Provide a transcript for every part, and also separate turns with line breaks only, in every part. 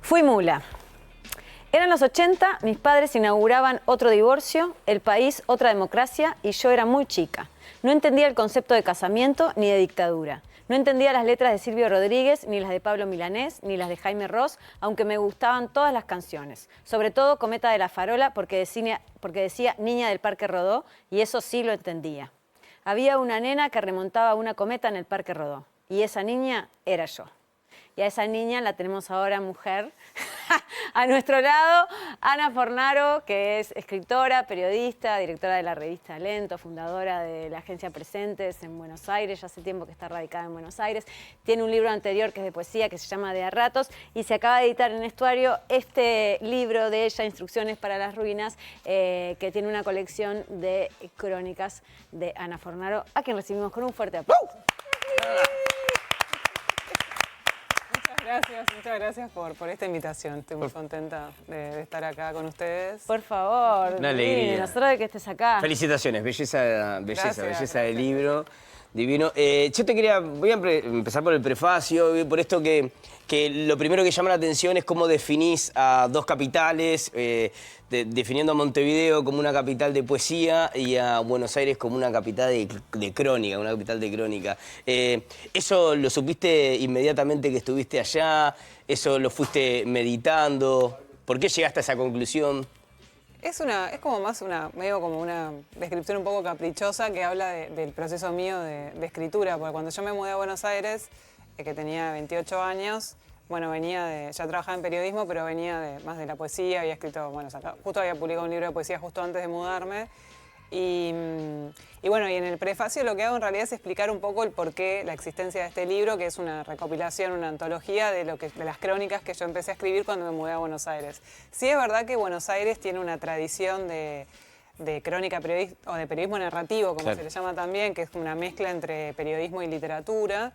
Fui mula. Eran los 80, mis padres inauguraban otro divorcio, el país otra democracia y yo era muy chica. No entendía el concepto de casamiento ni de dictadura. No entendía las letras de Silvio Rodríguez, ni las de Pablo Milanés, ni las de Jaime Ross, aunque me gustaban todas las canciones. Sobre todo Cometa de la Farola, porque decía Niña del Parque Rodó, y eso sí lo entendía. Había una nena que remontaba una cometa en el Parque Rodó, y esa niña era yo. Y a esa niña la tenemos ahora mujer. A nuestro lado, Ana Fornaro, que es escritora, periodista, directora de la revista Lento, fundadora de la agencia Presentes en Buenos Aires, ya hace tiempo que está radicada en Buenos Aires. Tiene un libro anterior que es de poesía, que se llama De a ratos, y se acaba de editar en Estuario este libro de ella, Instrucciones para las ruinas, que tiene una colección de crónicas de Ana Fornaro, a quien recibimos con un fuerte aplauso.
Muchas gracias por esta invitación. Estoy muy contenta de estar acá con ustedes.
Por favor,
Una alegría.
nosotros de que estés acá.
Felicitaciones, belleza
Gracias.
del libro. Divino. Yo te quería, voy a empezar por el prefacio, por esto que lo primero que llama la atención es cómo definís a dos capitales, definiendo a Montevideo como una capital de poesía y a Buenos Aires como una capital de crónica, una capital de crónica. ¿Eso lo supiste inmediatamente que estuviste allá? ¿Eso lo fuiste meditando? ¿Por qué llegaste a esa conclusión?
Es como más medio como una descripción un poco caprichosa que habla del proceso mío de escritura, porque cuando yo me mudé a Buenos Aires, que tenía 28 años, bueno, ya trabajaba en periodismo, pero venía más de la poesía, había escrito, bueno, justo había publicado un libro de poesía justo antes de mudarme. Y bueno, y en el prefacio lo que hago en realidad es explicar un poco el porqué, la existencia de este libro, que es una recopilación, una antología de las crónicas que yo empecé a escribir cuando me mudé a Buenos Aires. Sí es verdad que Buenos Aires tiene una tradición de crónica o de periodismo narrativo, como
claro,
se le llama también, que es una mezcla entre periodismo y literatura,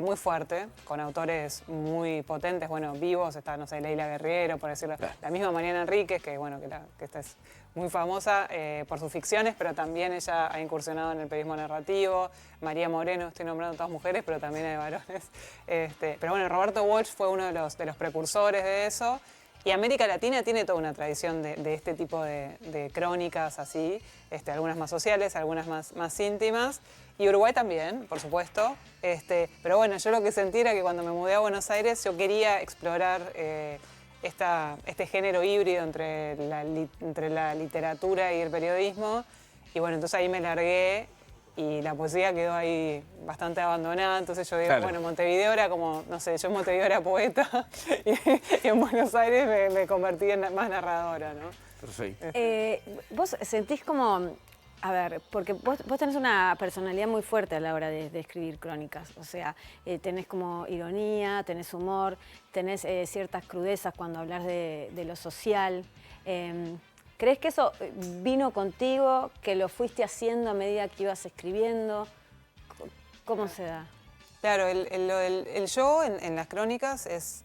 muy fuerte, con autores muy potentes, bueno, vivos, está, no sé, Leila Guerriero, por decirlo,
claro,
la misma Mariana Enríquez, que bueno, que esta es muy famosa por sus ficciones, pero también ella ha incursionado en el periodismo narrativo. María Moreno, estoy nombrando todas mujeres, pero también hay varones. Pero bueno, Roberto Walsh fue uno de los precursores de eso. Y América Latina tiene toda una tradición de este tipo de crónicas así, algunas más sociales, algunas más íntimas. Y Uruguay también, por supuesto. Pero bueno, yo lo que sentí era que cuando me mudé a Buenos Aires yo quería explorar este género híbrido entre la literatura y el periodismo. Y bueno, entonces ahí me largué y la poesía quedó ahí bastante abandonada. Entonces yo digo,
claro,
bueno, Montevideo era como, no sé, yo en Montevideo era poeta y en Buenos Aires me convertí en más narradora, ¿no?
perfecto.
Vos sentís como, a ver, porque vos tenés una personalidad muy fuerte a la hora de escribir crónicas. O sea, tenés como ironía, tenés humor, tenés ciertas crudezas cuando hablas de lo social. ¿Crees que eso vino contigo, que lo fuiste haciendo a medida que ibas escribiendo? ¿Cómo se da?
Claro, el yo en las crónicas es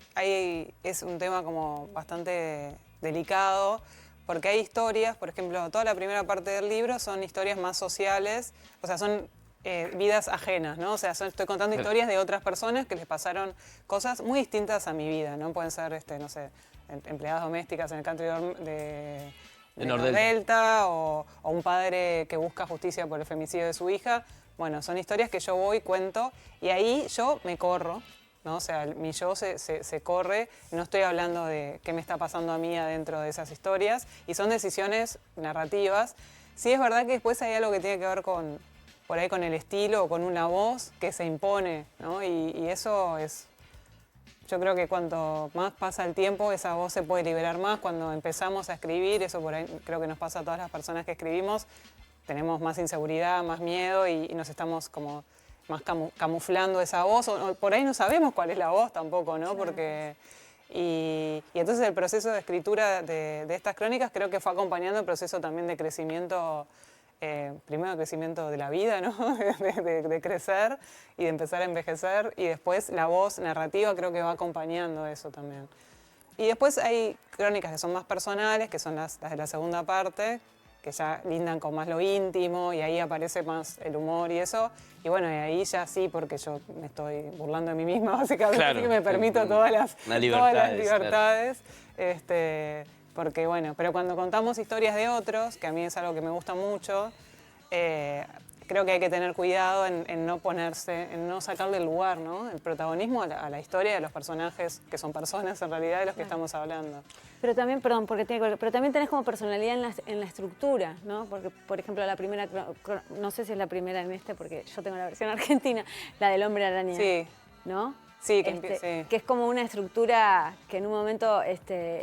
un tema como bastante delicado, porque hay historias, por ejemplo, toda la primera parte del libro son historias más sociales, o sea, son vidas ajenas, ¿no? O sea, estoy contando historias de otras personas que les pasaron cosas muy distintas a mi vida, ¿no? Pueden ser, no sé, empleadas domésticas en el country de Nordelta o un padre que busca justicia por el femicidio de su hija. Bueno, son historias que yo voy, cuento, y ahí yo me corro, ¿no? O sea, mi yo se corre, no estoy hablando de qué me está pasando a mí adentro de esas historias, y son decisiones narrativas. Sí es verdad que después hay algo que tiene que ver por ahí con el estilo o con una voz que se impone, ¿no? Y eso es... Yo creo que cuanto más pasa el tiempo, esa voz se puede liberar más. Cuando empezamos a escribir, eso por ahí creo que nos pasa a todas las personas que escribimos, tenemos más inseguridad, más miedo y nos estamos como más camuflando esa voz. O por ahí no sabemos cuál es la voz tampoco, ¿no? Porque... Y entonces el proceso de escritura de estas crónicas creo que fue acompañando el proceso también de crecimiento, primero de crecimiento de la vida, ¿no? de crecer y de empezar a envejecer, y después la voz narrativa creo que va acompañando eso también. Y después hay crónicas que son más personales, que son las de la segunda parte, que ya lindan con más lo íntimo y ahí aparece más el humor y eso. Y bueno, y ahí ya sí, porque yo me estoy burlando de mí misma, básicamente,
Claro,
así que me permito todas las
libertades,
libertades. Porque bueno, pero cuando contamos historias de otros, que a mí es algo que me gusta mucho, creo que hay que tener cuidado en no ponerse, en no sacarle el lugar, ¿no? El protagonismo a la historia de los personajes, que son personas en realidad de los que estamos hablando.
Pero también, perdón, porque tiene que ver, pero también tenés como personalidad en la estructura, ¿no? Porque, por ejemplo, la primera, no sé si es la primera en porque yo tengo la versión argentina, la del hombre araña.
Sí.
¿No?
Sí,
que es como una estructura que en un momento...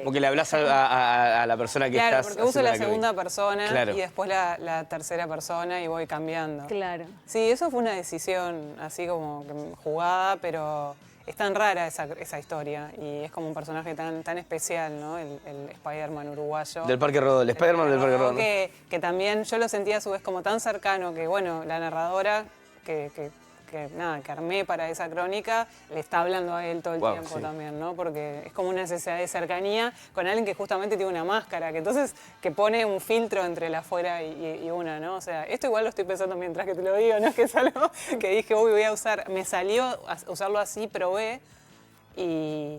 Porque le hablas a la persona que
claro,
estás...
porque uso la
haciendo
segunda persona
Claro.
y después la tercera persona y voy cambiando.
Claro.
Sí, eso fue una decisión así como jugada, pero es tan rara esa historia y es como un personaje tan especial, ¿no? El Spider-Man uruguayo.
Del Parque Rodó, el Spider-Man del Parque Rodó, ¿no?
Que también yo lo sentía a su vez como tan cercano que, bueno, la narradora que armé para esa crónica, le está hablando a él todo el tiempo también, ¿no? Porque es como una necesidad de cercanía con alguien que justamente tiene una máscara, que pone un filtro entre la afuera y una, ¿no? O sea, esto igual lo estoy pensando mientras que te lo digo, no es que es algo que dije, uy, voy a usar. Me salió a usarlo así, probé y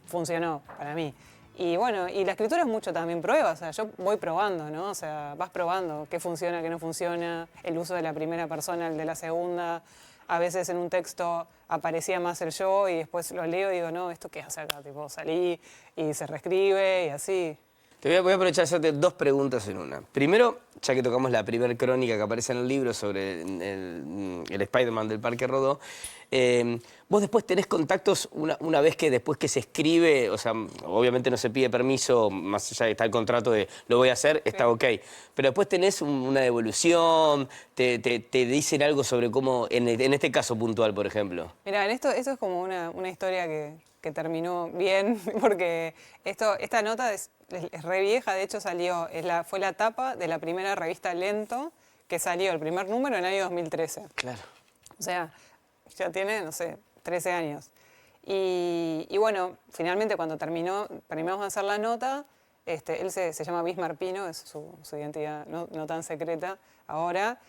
funcionó para mí. Y bueno, y la escritura es mucho también prueba, o sea, yo voy probando, ¿no? O sea, vas probando qué funciona, qué no funciona, el uso de la primera persona, el de la segunda. A veces en un texto aparecía más el yo y después lo leo y digo, no, ¿esto qué hace acá? Tipo, salí y se reescribe y así.
Voy a aprovechar de hacerte dos preguntas en una. Primero, ya que tocamos la primera crónica que aparece en el libro sobre el Spider-Man del Parque Rodó, vos después tenés contactos una vez que después que se escribe, o sea, obviamente no se pide permiso, más allá de está el contrato de lo voy a hacer, está ok. Pero después tenés una devolución, te dicen algo sobre cómo, en este caso puntual, por ejemplo.
Mirá, esto es como una historia que terminó bien, porque esta nota es re vieja, de hecho fue la tapa de la primera revista Lento, que salió el primer número en el año 2013.
Claro.
O sea, ya tiene, no sé, 13 años. Y bueno, finalmente cuando terminamos de hacer la nota, él se llama Bismarck Pino, es su identidad no tan secreta ahora.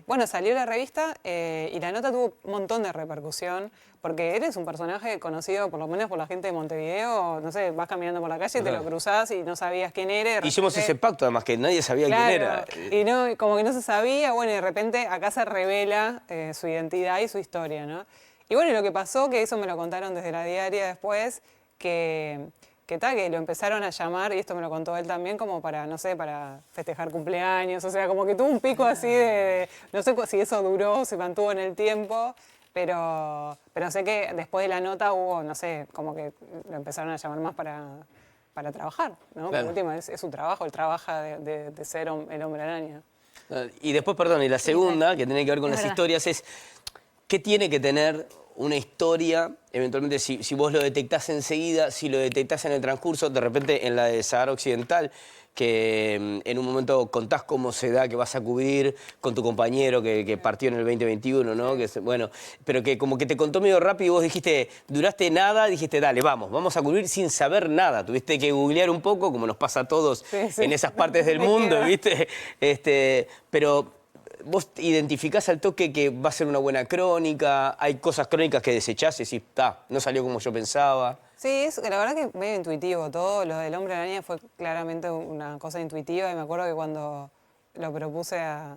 Bueno, salió la revista y la nota tuvo un montón de repercusión, porque eres un personaje conocido por lo menos por la gente de Montevideo, no sé, vas caminando por la calle, te lo cruzás y no sabías quién era.
Hicimos ese pacto además, que nadie sabía quién era.
Y no, como que no se sabía, bueno, y de repente acá se revela su identidad y su historia, ¿no? Y bueno, lo que pasó, que eso me lo contaron desde la diaria después, que lo empezaron a llamar, y esto me lo contó él también, como para, no sé, para festejar cumpleaños, o sea, como que tuvo un pico así no sé si eso duró, se mantuvo en el tiempo, pero sé que después de la nota hubo, no sé, como que lo empezaron a llamar más para trabajar, ¿no?
Claro.
Por último, es su trabajo, él trabaja de ser el hombre araña.
Y después, perdón, y la segunda, que tiene que ver con las historias, es ¿qué tiene que tener una historia? Eventualmente, si vos lo detectás enseguida, si lo detectás en el transcurso, de repente en la de Sahara Occidental, que en un momento contás cómo se da que vas a cubrir con tu compañero que partió en el 2021, ¿no? Bueno, pero que como que te contó medio rápido y vos dijiste, duraste nada, dijiste, dale, vamos a cubrir sin saber nada. Tuviste que googlear un poco, como nos pasa a todos en esas partes del mundo, ¿viste? Pero vos identificás al toque que va a ser una buena crónica, hay cosas crónicas que desechás y decís, no salió como yo pensaba.
Sí, la verdad que medio intuitivo todo. Lo del hombre araña fue claramente una cosa intuitiva y me acuerdo que cuando lo propuse a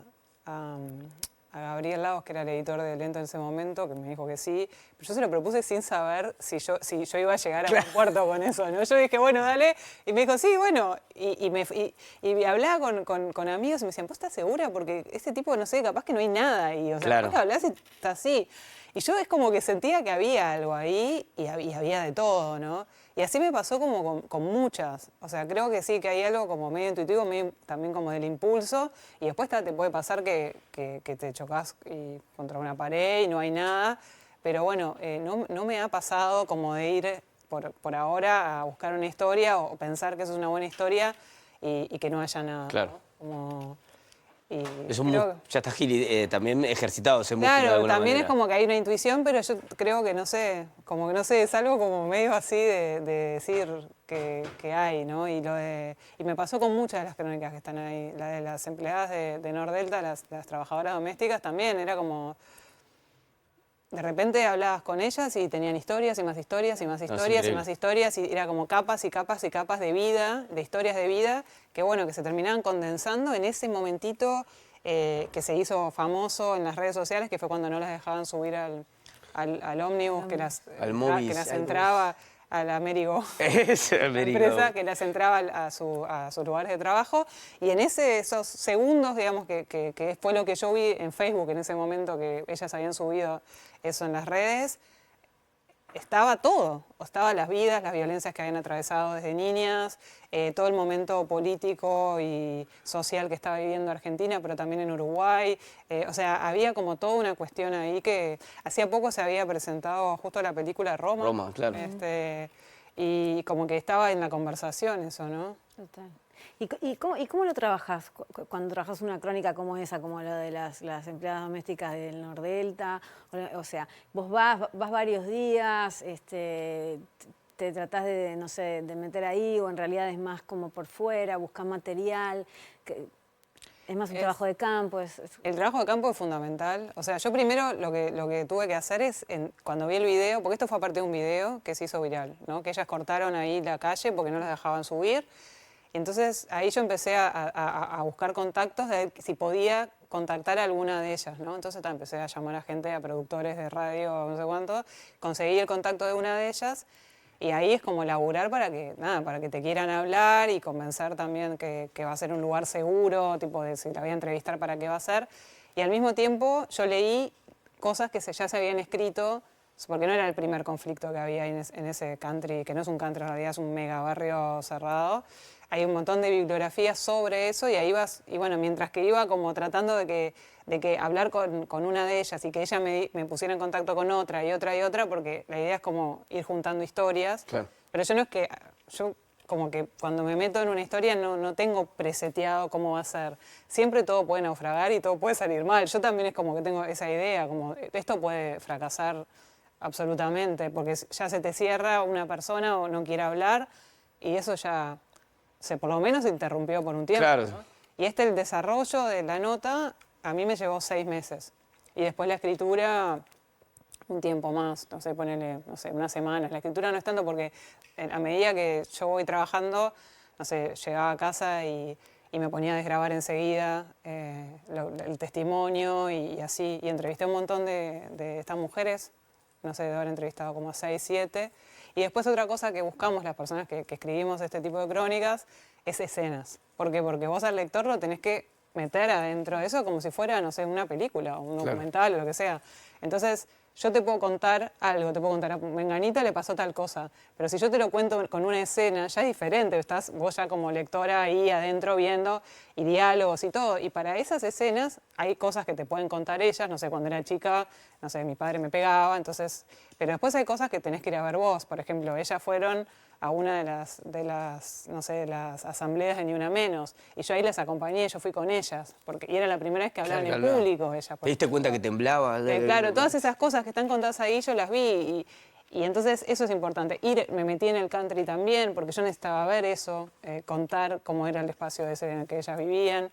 Gabriel Lagos, que era el editor de Lento en ese momento, que me dijo que sí, pero yo se lo propuse sin saber si yo iba a llegar a un puerto con eso, ¿no? Yo dije, bueno, dale, y me dijo, sí, bueno, y hablaba con amigos y me decían, ¿vos estás segura? Porque este tipo, no sé, capaz que no hay nada, y o sea, vos hablás y está así. Y yo es como que sentía que había algo ahí y había de todo, ¿no? Y así me pasó como con muchas. O sea, creo que sí, que hay algo como medio intuitivo, medio también como del impulso. Y después te puede pasar que te chocas contra una pared y no hay nada. Pero bueno, no me ha pasado como de ir por ahora a buscar una historia o pensar que eso es una buena historia y que no haya nada.
Claro.
¿No? Y
Ya estás también ejercitado ese músculo de
claro,
alguna
también
manera.
es como que hay una intuición, pero yo creo que no sé, como que no sé, es algo como medio así de decir que hay, ¿no? Y me pasó con muchas de las crónicas que están ahí, la de las empleadas de Nordelta, las trabajadoras domésticas también, era como... De repente hablabas con ellas y tenían historias y más historias y más historias y más historias y era como capas y capas y capas de vida, de historias de vida, que bueno, que se terminaban condensando en ese momentito que se hizo famoso en las redes sociales, que fue cuando no las dejaban subir al ómnibus, que las entraba a la Amerigo, la empresa que las entraba a sus lugares de trabajo. Y en esos segundos, digamos, que fue lo que yo vi en Facebook en ese momento que ellas habían subido eso en las redes, estaba todo. Estaban las vidas, las violencias que habían atravesado desde niñas, todo el momento político y social que estaba viviendo Argentina, pero también en Uruguay. O sea, había como toda una cuestión ahí que hacía poco se había presentado justo la película Roma.
Roma, claro.
Y como que estaba en la conversación eso, ¿no?
Total. ¿Y cómo lo trabajas cuando trabajas una crónica como esa, como la de las empleadas domésticas del Nordelta? O sea, vos vas varios días, te tratás de, no sé, de meter ahí, o en realidad es más como por fuera, buscas material, es más un trabajo de campo.
El trabajo de campo es fundamental. O sea, yo primero lo que tuve que hacer es, cuando vi el video, porque esto fue aparte de un video que se hizo viral, ¿no? Que ellas cortaron ahí la calle porque no las dejaban subir. Y entonces ahí yo empecé a buscar contactos de ver si podía contactar a alguna de ellas, ¿no? Entonces empecé a llamar a gente, a productores de radio, no sé cuánto, conseguí el contacto de una de ellas y ahí es como laburar para que te quieran hablar y convencer también que va a ser un lugar seguro, tipo de si la voy a entrevistar para qué va a ser. Y al mismo tiempo yo leí cosas que ya se habían escrito, porque no era el primer conflicto que había en ese country, que no es un country, en realidad es un mega barrio cerrado. Hay un montón de bibliografías sobre eso y ahí vas, y bueno, mientras que iba como tratando de que hablar con una de ellas y que ella me pusiera en contacto con otra y otra y otra, porque la idea es como ir juntando historias.
Claro.
Pero yo no es que, yo como que cuando me meto en una historia no tengo preseteado cómo va a ser. Siempre todo puede naufragar y todo puede salir mal. Yo también es como que tengo esa idea, como esto puede fracasar absolutamente, porque ya se te cierra una persona o no quiere hablar y eso ya... por lo menos se interrumpió por un tiempo.
Claro.
¿No? Y el desarrollo de la nota a mí me llevó 6 meses. Y después la escritura un tiempo más, no sé, ponele, no sé, unas semanas. La escritura no es tanto porque a medida que yo voy trabajando, no sé, llegaba a casa y me ponía a desgrabar enseguida el testimonio y así. Y entrevisté a un montón de estas mujeres, no sé, de haber entrevistado como a 6, 7. Y después otra cosa que buscamos las personas que escribimos este tipo de crónicas es escenas. ¿Por qué? Porque vos al lector lo tenés que meter adentro de eso como si fuera, no sé, una película o un documental o lo que sea. Entonces, yo te puedo contar algo, te puedo contar a Menganita le pasó tal cosa, pero si yo te lo cuento con una escena, ya es diferente, estás vos ya como lectora ahí adentro viendo y diálogos y todo. Y para esas escenas hay cosas que te pueden contar ellas, no sé, cuando era chica, no sé, mi padre me pegaba, entonces... Pero después hay cosas que tenés que ir a ver vos. Por ejemplo, ellas fueron a una de las no sé, las asambleas de Ni Una Menos. Y yo ahí les acompañé, yo fui con ellas. Y era la primera vez que hablaban en público ellas.
¿Te diste cuenta que temblaba?
Claro, todas esas cosas que están contadas ahí yo las vi. Y entonces eso es importante. Me metí en el country también, porque yo necesitaba ver eso, contar cómo era el espacio ese en el que ellas vivían.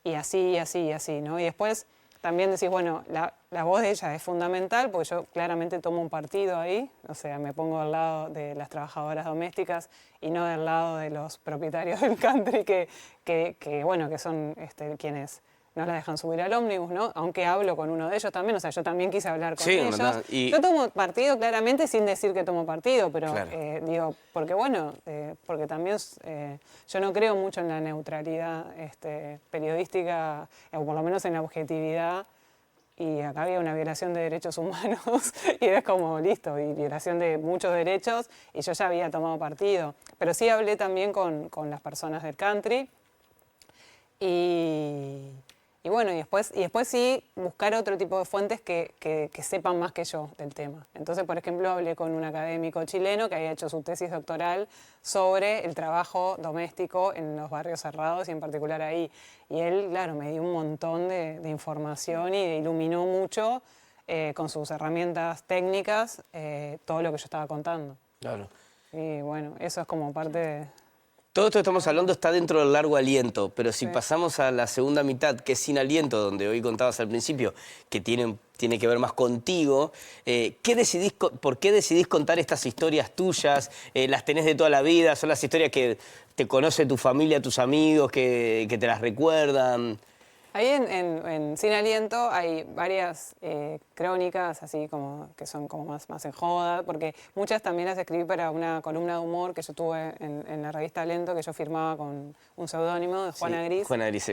Y así, y así, y así, ¿no? Y después... También decís, bueno, la voz de ella es fundamental porque yo claramente tomo un partido ahí, o sea, me pongo al lado de las trabajadoras domésticas y no del lado de los propietarios del country que son quienes no la dejan subir al ómnibus, ¿no? Aunque hablo con uno de ellos también, o sea, yo también quise hablar con ellos. Yo tomo partido claramente sin decir que tomo partido, pero digo, porque bueno, porque también yo no creo mucho en la neutralidad periodística, o por lo menos en la objetividad, y acá había una violación de derechos humanos, y era como, listo, y violación de muchos derechos, y yo ya había tomado partido. Pero sí hablé también con las personas del country, y Y bueno, y después sí buscar otro tipo de fuentes que sepan más que yo del tema. Entonces, por ejemplo, hablé con un académico chileno que había hecho su tesis doctoral sobre el trabajo doméstico en los barrios cerrados y en particular ahí. Y él, claro, me dio un montón de información y iluminó mucho con sus herramientas técnicas todo lo que yo estaba contando.
Claro.
Y bueno, eso es como parte de...
Todo esto que estamos hablando está dentro del largo aliento, pero si pasamos a la segunda mitad, que es sin aliento, donde hoy contabas al principio, que tiene que ver más contigo, ¿por qué decidís contar estas historias tuyas? ¿Las tenés de toda la vida? ¿Son las historias que te conoce tu familia, tus amigos, que te las recuerdan?
Ahí en Sin Aliento hay varias crónicas así como que son como más en joda, porque muchas también las escribí para una columna de humor que yo tuve en la revista Lento, que yo firmaba con un seudónimo de Juana Gris.
Juana Gris,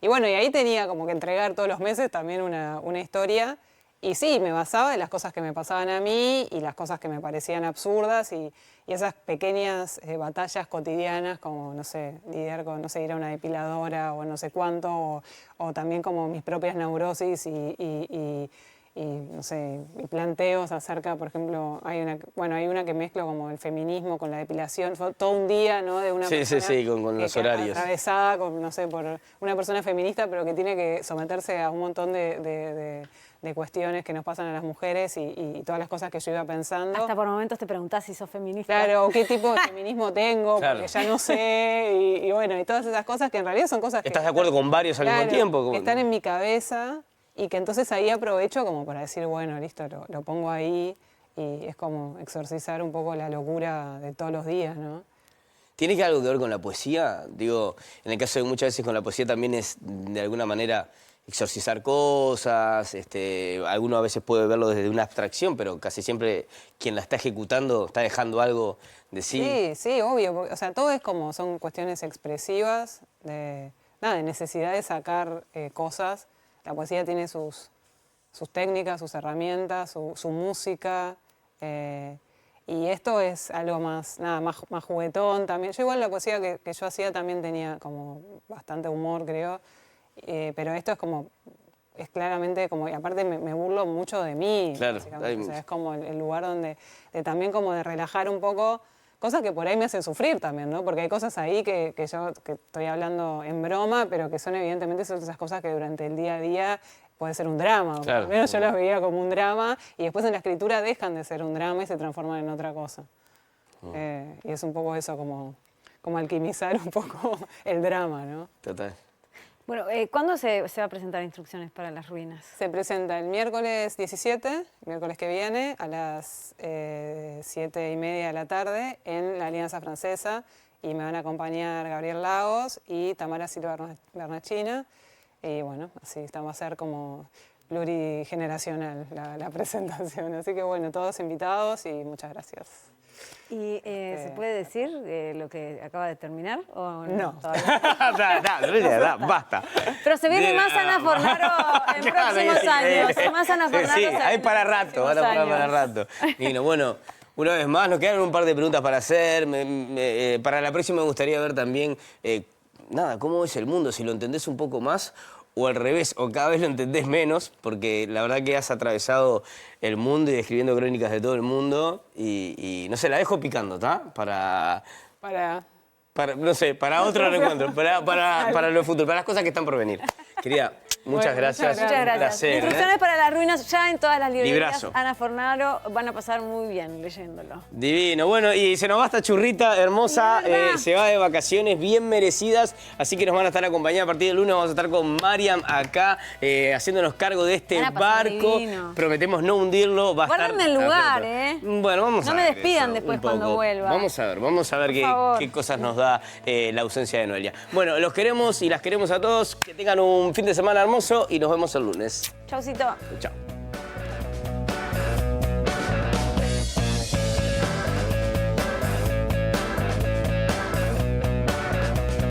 y bueno, y ahí tenía como que entregar todos los meses también una historia. Y sí, me basaba en las cosas que me pasaban a mí y las cosas que me parecían absurdas y esas pequeñas batallas cotidianas como, no sé, lidiar con, no sé, ir a una depiladora o no sé cuánto, o también como mis propias neurosis y no sé, y planteos acerca, por ejemplo, hay una que mezclo como el feminismo con la depilación, fue todo un día, ¿no? De una persona
con los horarios.
Atravesada con, no sé, por una persona feminista, pero que tiene que someterse a un montón de cuestiones que nos pasan a las mujeres y todas las cosas que yo iba pensando.
Hasta por momentos te preguntás si sos feminista.
Claro, qué tipo de feminismo tengo,
claro,
porque ya no sé, y bueno, y todas esas cosas que en realidad son cosas que...
¿Estás de acuerdo con varios al mismo tiempo?
Que están en mi cabeza y que entonces ahí aprovecho como para decir, bueno, listo, lo pongo ahí y es como exorcizar un poco la locura de todos los días, ¿no?
¿Tiene algo que ver con la poesía? Digo, en el caso de muchas veces con la poesía también es de alguna manera exorcizar cosas, alguno a veces puede verlo desde una abstracción, pero casi siempre quien la está ejecutando está dejando algo de sí.
Sí, sí, obvio, porque, o sea, todo es como, son cuestiones expresivas, de necesidad de sacar cosas. La poesía tiene sus técnicas, sus herramientas, su música, y esto es algo más juguetón también. Yo igual la poesía que yo hacía también tenía como bastante humor, creo. Pero esto es claramente como, y aparte me burlo mucho de mí,
claro,
básicamente. O sea, es como el lugar donde también como de relajar un poco, cosas que por ahí me hacen sufrir también, ¿no? Porque hay cosas ahí que yo que estoy hablando en broma, pero que son evidentemente son esas cosas que durante el día a día puede ser un drama.
Claro.
Al menos yo las veía como un drama y después en la escritura dejan de ser un drama y se transforman en otra cosa. Y es un poco eso, como alquimizar un poco el drama, ¿no?
Total.
Bueno, ¿cuándo se va a presentar Instrucciones para las Ruinas?
Se presenta el miércoles 17, miércoles que viene, a las 7:30 de la tarde en la Alianza Francesa y me van a acompañar Gabriel Lagos y Tamara Silva Bernachina. Y bueno, así va a ser como plurigeneracional la presentación. Así que bueno, todos invitados y muchas gracias.
¿Y se puede decir lo que acaba de terminar? ¿O no?
Basta.
Pero se viene más Ana Fornaro en próximos años. Más Ana Fornaro.
Sí, hay para rato, van a poner para rato. Nino, bueno, una vez más, nos quedan un par de preguntas para hacer. Para la próxima me gustaría ver también, cómo es el mundo, si lo entendés un poco más o al revés, o cada vez lo entendés menos, porque la verdad que has atravesado el mundo y escribiendo crónicas de todo el mundo y no sé, la dejo picando, ¿está? Para no sé, para otro reencuentro, para lo futuro, para las cosas que están por venir. Querida, muchas gracias.
Muchas gracias.
Un placer.
Instrucciones para las Ruinas ya en todas las librerías.
Librazo.
Ana Fornaro, van a pasar muy bien leyéndolo.
Divino. Bueno, y se nos va esta churrita hermosa, se va de vacaciones bien merecidas, así que nos van a estar acompañando a partir del lunes. Vamos a estar con Mariam acá, haciéndonos cargo de este barco.
Divino.
Prometemos no hundirlo.
Guárdenme el lugar,
Bueno, vamos a ver.
No me despidan después cuando vuelva.
Vamos a ver qué cosas nos da la ausencia de Noelia. Bueno, los queremos y las queremos a todos. Que tengan un fin de semana hermoso y nos vemos el lunes.
Chaucito.
Chao.